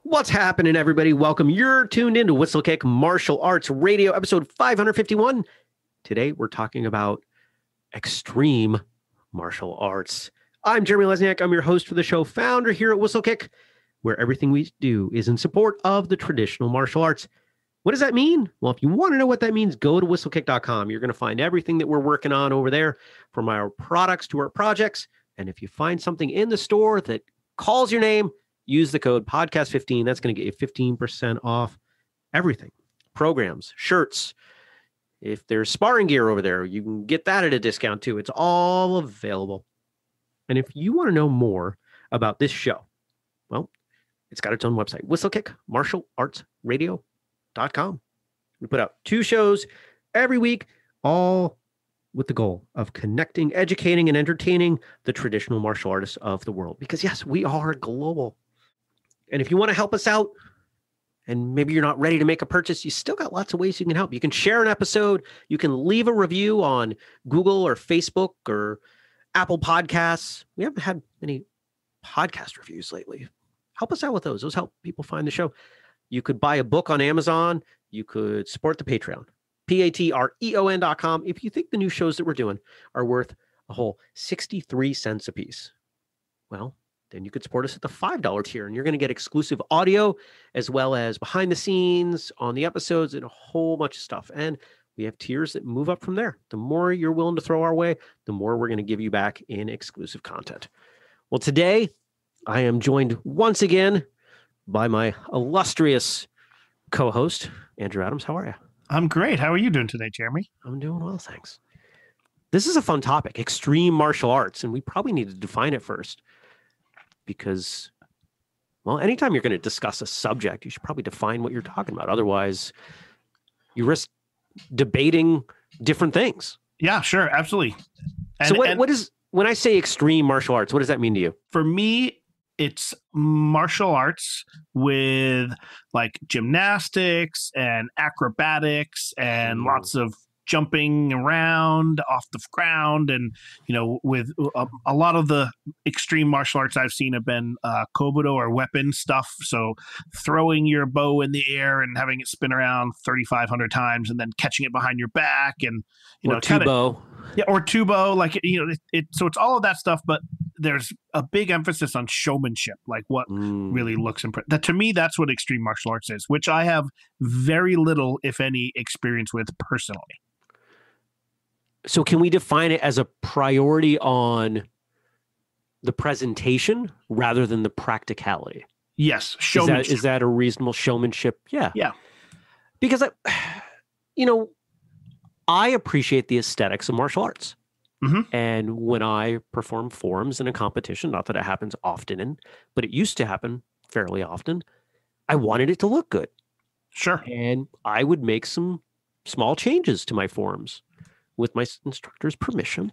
What's happening, everybody? Welcome. You're tuned into Whistlekick Martial Arts Radio, episode 551. Today, we're talking about extreme martial arts. I'm Jeremy Lesniak. I'm your host for the show, founder here at Whistlekick, where everything we do is in support of the traditional martial arts. What does that mean? Well, if you want to know what that means, go to whistlekick.com. You're going to find everything that we're working on over there, from our products to our projects. And if you find something in the store that calls your name, use the code podcast15. That's going to get you 15% off everything. Programs, shirts. If there's sparring gear over there, you can get that at a discount too. It's all available. And if you want to know more about this show, well, it's got its own website, whistlekickmartialartsradio.com. We put out 2 shows every week, all with the goal of connecting, educating, and entertaining the traditional martial artists of the world. Because yes, we are global. And if you want to help us out, and maybe you're not ready to make a purchase, you still got lots of ways you can help. You can share an episode. You can leave a review on Google or Facebook or Apple Podcasts. We haven't had many podcast reviews lately. Help us out with those. Those help people find the show. You could buy a book on Amazon. You could support the Patreon, patreon.com. If you think the new shows that we're doing are worth a whole 63 cents a piece, well, then you could support us at the $5 tier, and you're going to get exclusive audio as well as behind the scenes on the episodes and a whole bunch of stuff. And we have tiers that move up from there. The more you're willing to throw our way, the more we're going to give you back in exclusive content. Well, today I am joined once again by my illustrious co-host, Andrew Adams. How are you? I'm great. How are you doing today, Jeremy? I'm doing well, thanks. This is a fun topic, extreme martial arts, and we probably need to define it first. Because, well, anytime you're going to discuss a subject, you should probably define what you're talking about. Otherwise, you risk debating different things. Yeah, sure. Absolutely. So what is, when I say extreme martial arts, what does that mean to you? For me, it's martial arts with like gymnastics and acrobatics and lots of jumping around off the ground. And, you know, with a lot of the extreme martial arts I've seen have been kobudo or weapon stuff. So throwing your bow in the air and having it spin around 3,500 times and then catching it behind your back and, you know, tubo. Yeah, or tubo, like, you know, so it's all of that stuff, but there's a big emphasis on showmanship, like what really looks impressive. That, to me, that's what extreme martial arts is, which I have very little, if any, experience with personally. So can we define it as a priority on the presentation rather than the practicality? Yes. Showmanship. Is that a reasonable showmanship? Yeah. Yeah. Because, I appreciate the aesthetics of martial arts. Mm-hmm. And when I perform forms in a competition, not that it happens often, but it used to happen fairly often, I wanted it to look good. Sure. And I would make some small changes to my forms with my instructor's permission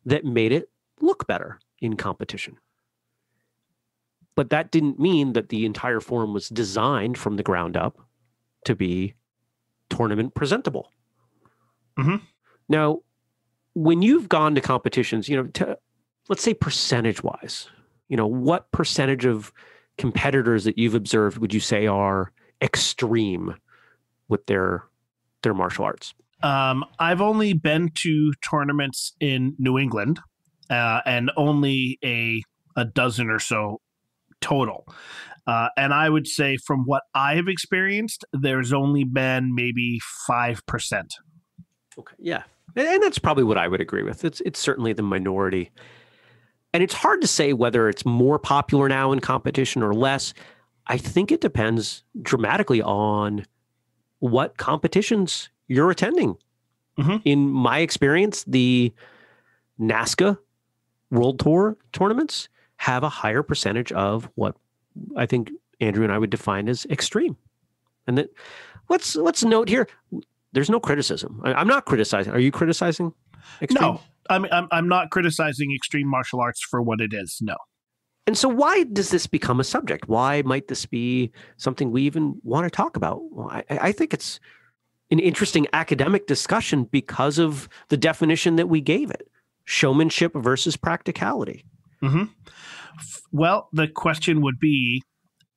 that made it look better in competition. But that didn't mean that the entire form was designed from the ground up to be tournament presentable. Mm-hmm. Now, when you've gone to competitions, let's say percentage-wise, what percentage of competitors that you've observed would you say are extreme with their martial arts? I've only been to tournaments in New England, and only a dozen or so total. And I would say from what I have experienced, there's only been maybe 5%. Okay. Yeah. And that's probably what I would agree with. It's certainly the minority. And it's hard to say whether it's more popular now in competition or less. I think it depends dramatically on what competitions you're attending. Mm-hmm. In my experience, the NASCA World Tour tournaments have a higher percentage of what I think Andrew and I would define as extreme. And that let's note here, there's no criticism. I'm not criticizing. Are you criticizing extreme? No, I'm not criticizing extreme martial arts for what it is. No. And so why does this become a subject? Why might this be something we even want to talk about? Well, I think it's an interesting academic discussion because of the definition that we gave it: showmanship versus practicality. Mm-hmm. Well, the question would be,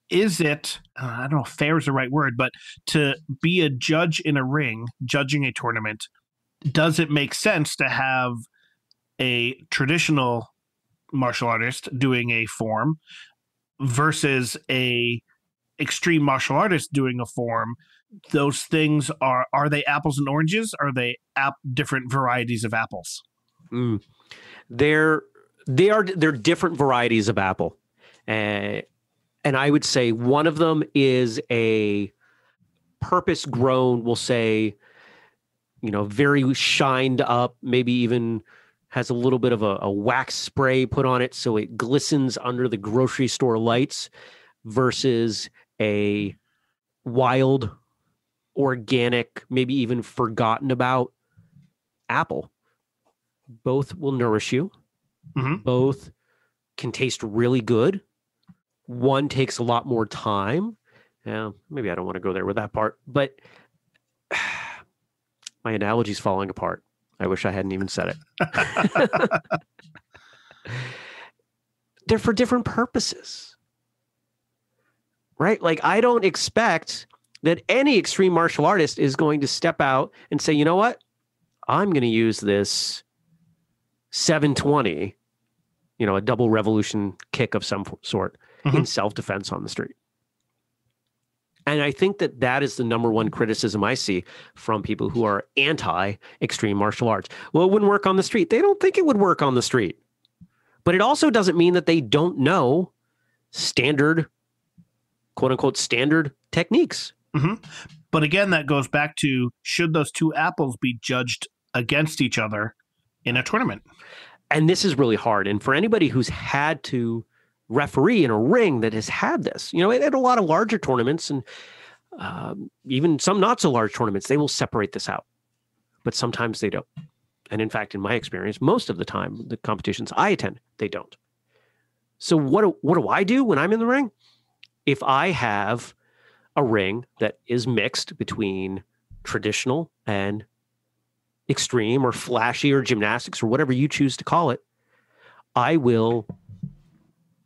is it, I don't know if fair is the right word, but to be a judge in a ring, judging a tournament, does it make sense to have a traditional martial artist doing a form versus a extreme martial artist doing a form? Those things are they apples and oranges? Are they different varieties of apples? They're different varieties of apple. And I would say one of them is a purpose grown, we'll say, very shined up, maybe even has a little bit of a wax spray put on it so it glistens under the grocery store lights, versus a wild, organic, maybe even forgotten about apple. Both will nourish you. Mm-hmm. Both can taste really good. One takes a lot more time. Maybe I don't want to go there with that part, but my analogy's falling apart. I wish I hadn't even said it. They're for different purposes, right? Like, I don't expect that any extreme martial artist is going to step out and say, you know what? I'm going to use this 720, a double revolution kick of some sort, in self-defense on the street. And I think that is the number one criticism I see from people who are anti-extreme martial arts. Well, it wouldn't work on the street. They don't think it would work on the street. But it also doesn't mean that they don't know standard, quote unquote, standard techniques. Mm-hmm. But again, that goes back to, should those two apples be judged against each other in a tournament? And this is really hard. And for anybody who's had to referee in a ring that has had this, at a lot of larger tournaments and even some not so large tournaments, they will separate this out. But sometimes they don't. And in fact, in my experience, most of the time, the competitions I attend, they don't. So what do I do when I'm in the ring? If I have a ring that is mixed between traditional and extreme or flashy or gymnastics or whatever you choose to call it, I will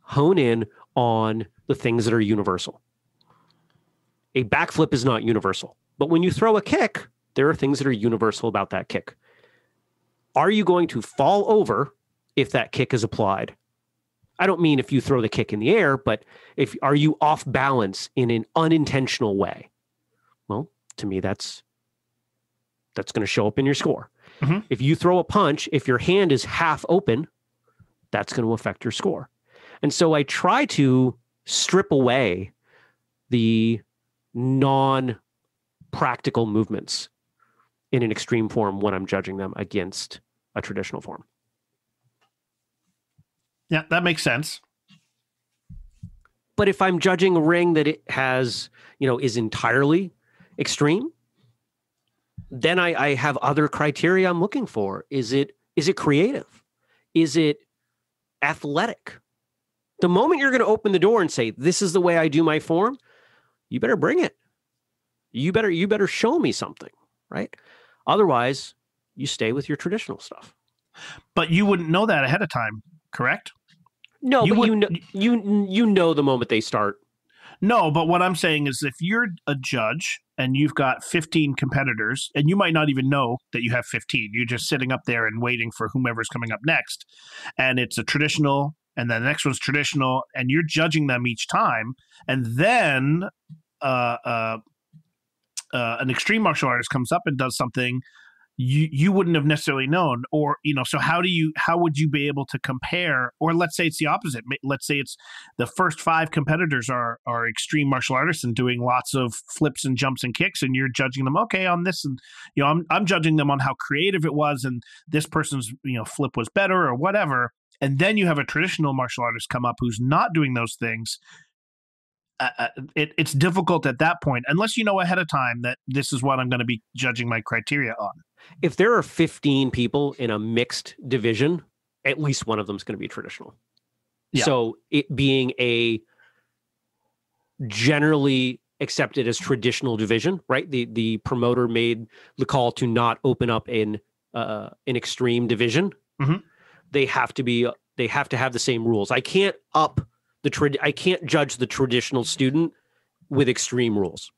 hone in on the things that are universal. A backflip is not universal, but when you throw a kick, there are things that are universal about that kick. Are you going to fall over if that kick is applied? I don't mean if you throw the kick in the air, but are you off balance in an unintentional way? Well, to me, that's going to show up in your score. Mm-hmm. If you throw a punch, if your hand is half open, that's going to affect your score. And so I try to strip away the non-practical movements in an extreme form when I'm judging them against a traditional form. Yeah, that makes sense. But if I'm judging a ring that it has, is entirely extreme, then I have other criteria I'm looking for. Is it creative? Is it athletic? The moment you're going to open the door and say, this is the way I do my form, you better bring it. You better show me something, right? Otherwise, you stay with your traditional stuff. But you wouldn't know that ahead of time, correct? No, but you know the moment they start. No, but what I'm saying is, if you're a judge and you've got 15 competitors, and you might not even know that you have 15, you're just sitting up there and waiting for whomever's coming up next, and it's a traditional, and then the next one's traditional, and you're judging them each time, and then an extreme martial artist comes up and does something you wouldn't have necessarily known, or so how would you be able to compare? Or let's say it's the opposite. Let's say it's the first 5 competitors are extreme martial artists and doing lots of flips and jumps and kicks, and you're judging them on this, and I'm judging them on how creative it was, and this person's flip was better or whatever. And then you have a traditional martial artist come up who's not doing those things. It's difficult at that point, unless you know ahead of time that this is what I'm going to be judging my criteria on. If there are 15 people in a mixed division, at least one of them is going to be traditional. Yeah. So it being a generally accepted as traditional division, right? The promoter made the call to not open up an extreme division. Mm-hmm. They have to have the same rules. I can't up I can't judge the traditional student with extreme rules.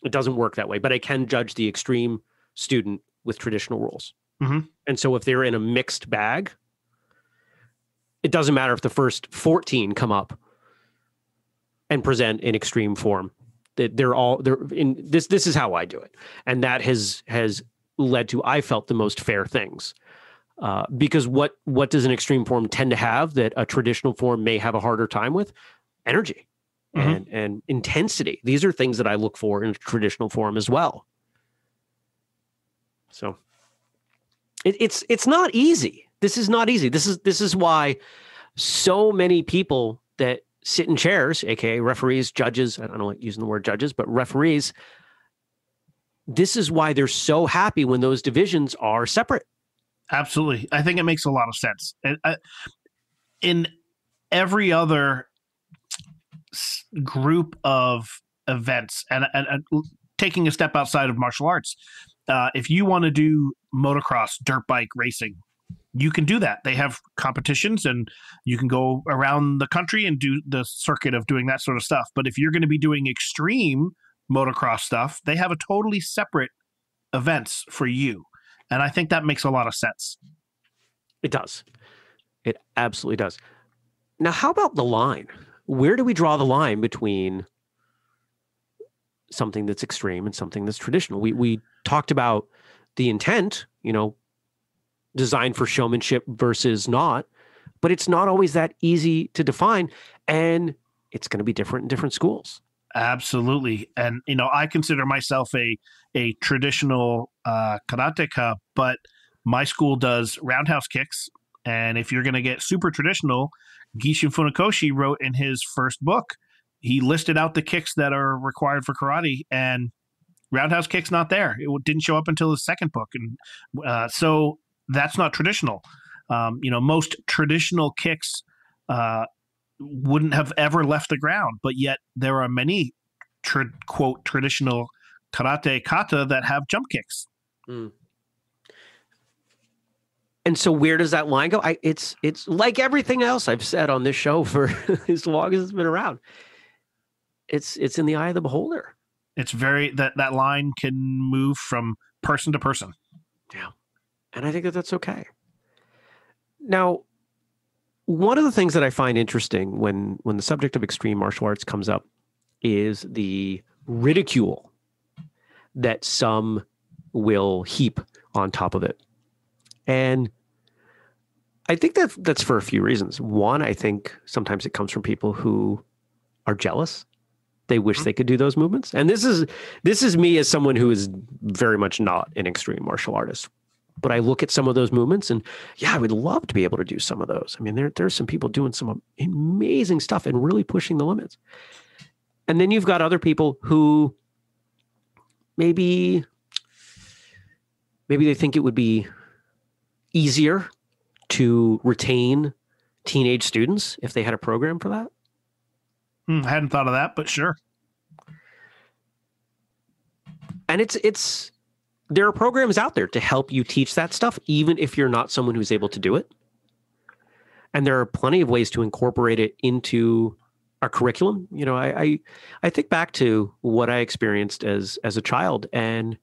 It doesn't work that way, but I can judge the extreme student with traditional rules. Mm-hmm. And so if they're in a mixed bag, it doesn't matter if the first 14 come up and present in extreme form. That they're in this. This is how I do it, and that has led to, I felt, the most fair things. Because what does an extreme form tend to have that a traditional form may have a harder time with? Energy and intensity. These are things that I look for in a traditional form as well. So it's not easy. This is not easy. This is why so many people that sit in chairs, aka referees, judges, I don't know, using the word judges, but referees, this is why they're so happy when those divisions are separate. Absolutely. I think it makes a lot of sense. In every other group of events, and taking a step outside of martial arts, if you want to do motocross, dirt bike racing, you can do that. They have competitions and you can go around the country and do the circuit of doing that sort of stuff. But if you're going to be doing extreme motocross stuff, they have a totally separate events for you. And I think that makes a lot of sense. It does. It absolutely does. Now, how about the line? Where do we draw the line between something that's extreme and something that's traditional? We talked about the intent, designed for showmanship versus not, but it's not always that easy to define, and it's going to be different in different schools. Absolutely. And, I consider myself a traditional karateka, but my school does roundhouse kicks. And if you're going to get super traditional, Gishin Funakoshi wrote in his first book, he listed out the kicks that are required for karate, and roundhouse kick's not there. It didn't show up until his second book. And so that's not traditional. Most traditional kicks wouldn't have ever left the ground, but yet there are many quote traditional karate kata that have jump kicks. Mm. And so where does that line go? It's like everything else I've said on this show for as long as it's been around. It's in the eye of the beholder. It's that line can move from person to person. Yeah. And I think that's okay. Now, one of the things that I find interesting when the subject of extreme martial arts comes up is the ridicule that some will heap on top of it. And I think that's for a few reasons. One, I think sometimes it comes from people who are jealous. They wish they could do those movements. And this is me as someone who is very much not an extreme martial artist. But I look at some of those movements and I would love to be able to do some of those. I mean, there's some people doing some amazing stuff and really pushing the limits. And then you've got other people who maybe they think it would be easier to retain teenage students if they had a program for that. I hadn't thought of that, but sure. And there are programs out there to help you teach that stuff, even if you're not someone who's able to do it. And there are plenty of ways to incorporate it into our curriculum. I think back to what I experienced as a child, and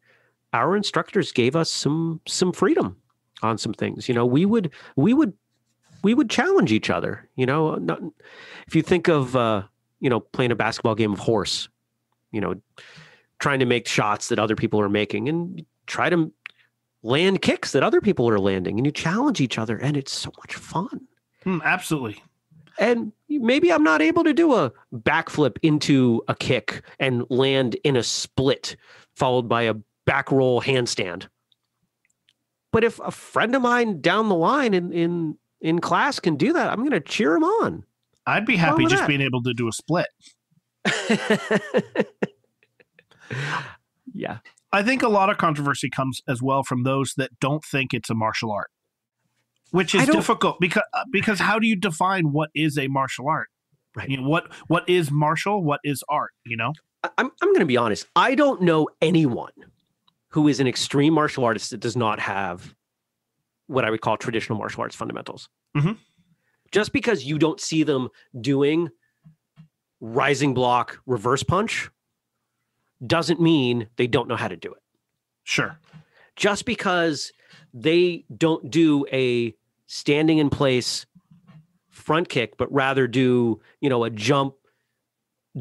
our instructors gave us some freedom on some things. We would challenge each other. If you think of playing a basketball game of horse, trying to make shots that other people are making and try to land kicks that other people are landing, and you challenge each other, and it's so much fun. Absolutely. And maybe I'm not able to do a backflip into a kick and land in a split followed by a back roll handstand. But if a friend of mine down the line in class can do that, I'm going to cheer him on. I'd be happy just being able to do a split. Yeah. I think a lot of controversy comes as well from those that don't think it's a martial art, which is difficult because how do you define what is a martial art? Right. What is martial? What is art? I'm going to be honest. I don't know anyone who is an extreme martial artist that does not have what I would call traditional martial arts fundamentals. Mm-hmm. Just because you don't see them doing rising block, reverse punch doesn't mean they don't know how to do it. Sure. Just because they don't do a standing in place front kick, but rather do, a jump,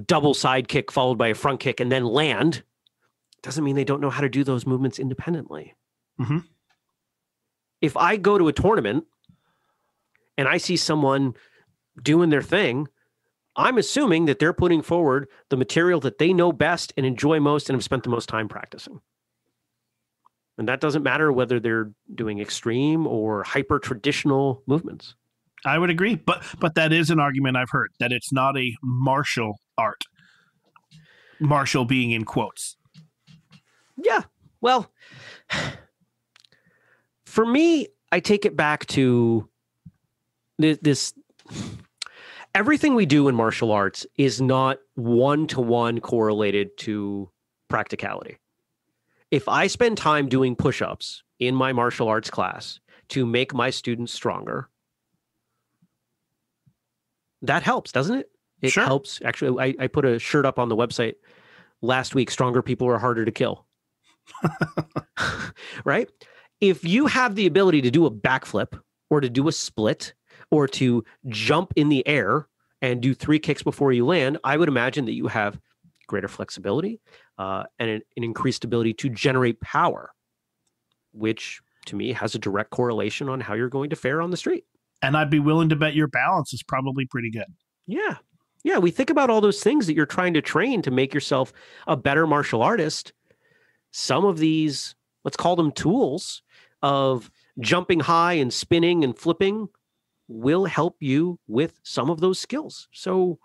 double side kick followed by a front kick and then land, doesn't mean they don't know how to do those movements independently. Mm-hmm. If I go to a tournament and I see someone doing their thing, I'm assuming that they're putting forward the material that they know best and enjoy most and have spent the most time practicing. And that doesn't matter whether they're doing extreme or hyper traditional movements. I would agree, but that is an argument I've heard, that it's not a martial art. Martial being in quotes. Yeah. Well, for me, I take it back to this. Everything we do in martial arts is not one-to-one correlated to practicality. If I spend time doing push-ups in my martial arts class to make my students stronger, that helps, doesn't it? It Sure. helps. Actually, I put a shirt up on the website last week, stronger people are harder to kill. Right? If you have the ability to do a backflip or to do a split or to jump in the air and do 3 kicks before you land, I would imagine that you have greater flexibility and an increased ability to generate power, which to me has a direct correlation on how you're going to fare on the street. And I'd be willing to bet your balance is probably pretty good. Yeah. Yeah. We think about all those things that you're trying to train to make yourself a better martial artist. Some of these, let's call them tools of jumping high and spinning and flipping, will help you with some of those skills. So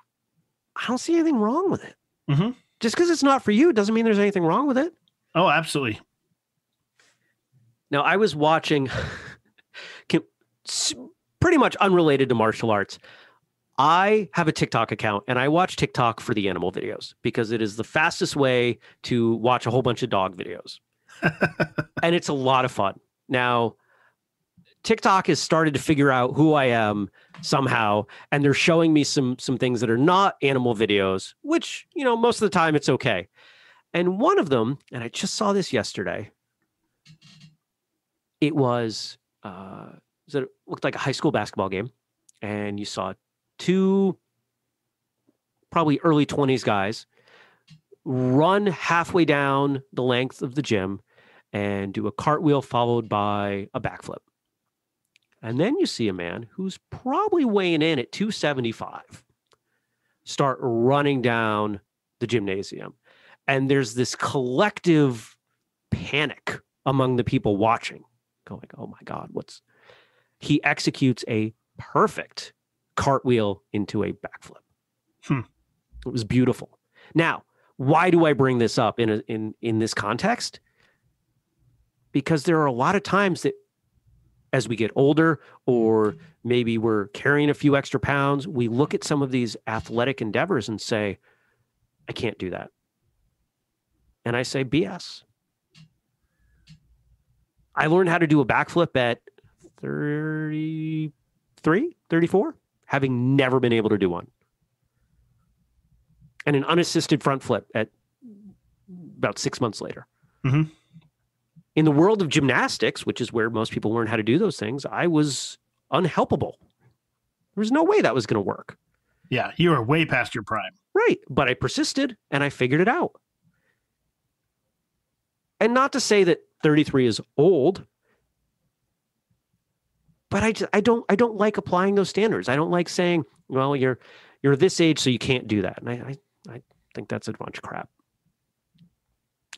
I don't see anything wrong with it. Mm-hmm. Just because it's not for you doesn't mean there's anything wrong with it. Oh, absolutely. Now, I was watching, pretty much unrelated to martial arts. I have a TikTok account and I watch TikTok for the animal videos because it is the fastest way to watch a whole bunch of dog videos. And it's a lot of fun. Now, TikTok has started to figure out who I am somehow, and they're showing me some things that are not animal videos, which, most of the time it's okay. And one of them, and I just saw this yesterday, it was, it looked like a high school basketball game, and you saw 2 probably early 20s guys run halfway down the length of the gym and do a cartwheel followed by a backflip. And then you see a man who's probably weighing in at 275 start running down the gymnasium. And there's this collective panic among the people watching, going, oh my God, he executes a perfect cartwheel into a backflip. It was beautiful. Now, why do I bring this up in this context? Because there are a lot of times that as we get older, or maybe we're carrying a few extra pounds, we look at some of these athletic endeavors and say, I can't do that. And I say, BS. I learned how to do a backflip at 33, 34, having never been able to do one. And an unassisted front flip at about 6 months later. Mm-hmm. In the world of gymnastics, which is where most people learn how to do those things, I was unhelpable. There was no way that was going to work. Yeah, you were way past your prime. Right. But I persisted and I figured it out. And not to say that 33 is old, but I don't like applying those standards. I don't like saying, well, you're this age, so you can't do that. And I think that's a bunch of crap.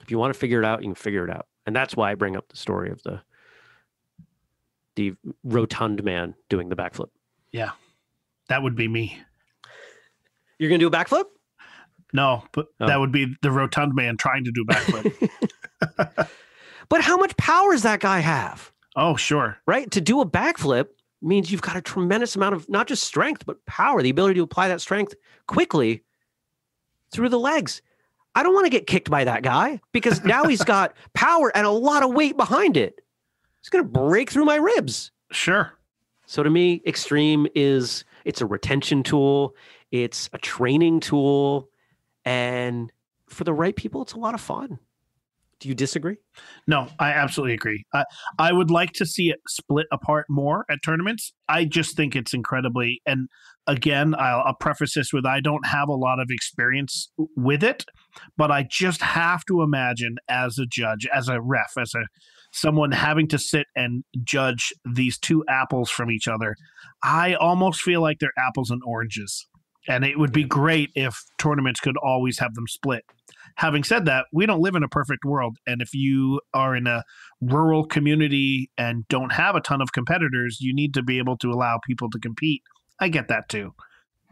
If you want to figure it out, you can figure it out. And that's why I bring up the story of the rotund man doing the backflip. Yeah, that would be me. You're going to do a backflip? No, but that would be the rotund man trying to do a backflip. But how much power does that guy have? Oh, sure. Right? To do a backflip means you've got a tremendous amount of not just strength, but power, the ability to apply that strength quickly through the legs. I don't want to get kicked by that guy because now he's got power and a lot of weight behind it. It's going to break through my ribs. Sure. So to me, extreme is It's a retention tool. It's a training tool. And for the right people, it's a lot of fun. Do you disagree? No, I absolutely agree. I would like to see it split apart more at tournaments. I just think it's incredibly, and again, I'll preface this with I don't have a lot of experience with it, but I just have to imagine as a judge, as a ref, as someone having to sit and judge these two apples from each other. I almost feel like they're apples and oranges. And it would be great if tournaments could always have them split. Having said that, we don't live in a perfect world. And if you are in a rural community and don't have a ton of competitors, you need to be able to allow people to compete. I get that too.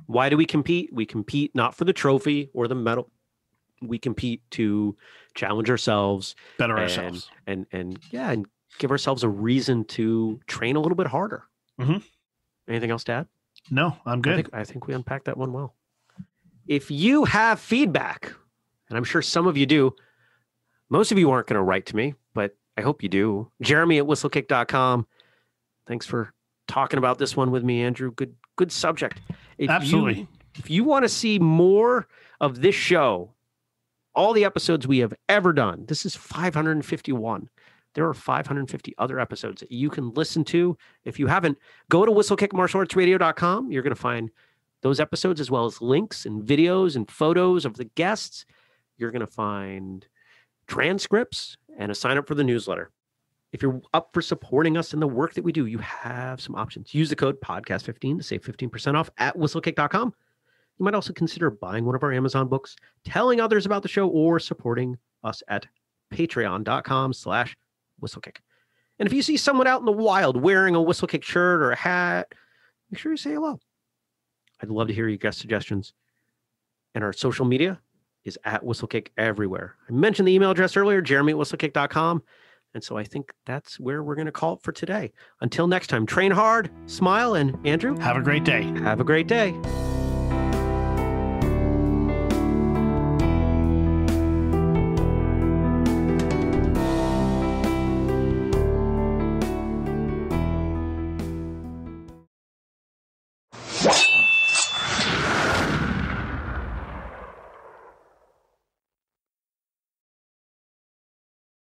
Why do we compete? We compete not for the trophy or the medal. We compete to challenge ourselves, better ourselves, and give ourselves a reason to train a little bit harder. Mm-hmm. Anything else to add? No, I'm good. I think we unpacked that one well. If you have feedback, and I'm sure some of you do, most of you aren't going to write to me, but I hope you do. Jeremy at whistlekick.com. Thanks for talking about this one with me, Andrew. Good subject. Absolutely. If you want to see more of this show, all the episodes we have ever done, this is 551. There are 550 other episodes that you can listen to. If you haven't, go to whistlekickmartialartsradio.com. You're going to find those episodes as well as links and videos and photos of the guests. You're going to find transcripts and a sign up for the newsletter. If you're up for supporting us in the work that we do, you have some options. Use the code podcast15 to save 15% off at whistlekick.com. You might also consider buying one of our Amazon books, telling others about the show, or supporting us at patreon.com/whistlekick. And if you see someone out in the wild wearing a Whistlekick shirt or a hat, make sure you say hello. I'd love to hear your guest suggestions. And our social media is at Whistlekick everywhere. I mentioned the email address earlier, jeremy@whistlekick.com. And so I think that's where we're going to call it for today. Until next time, train hard, smile, and Andrew, have a great day. Have a great day.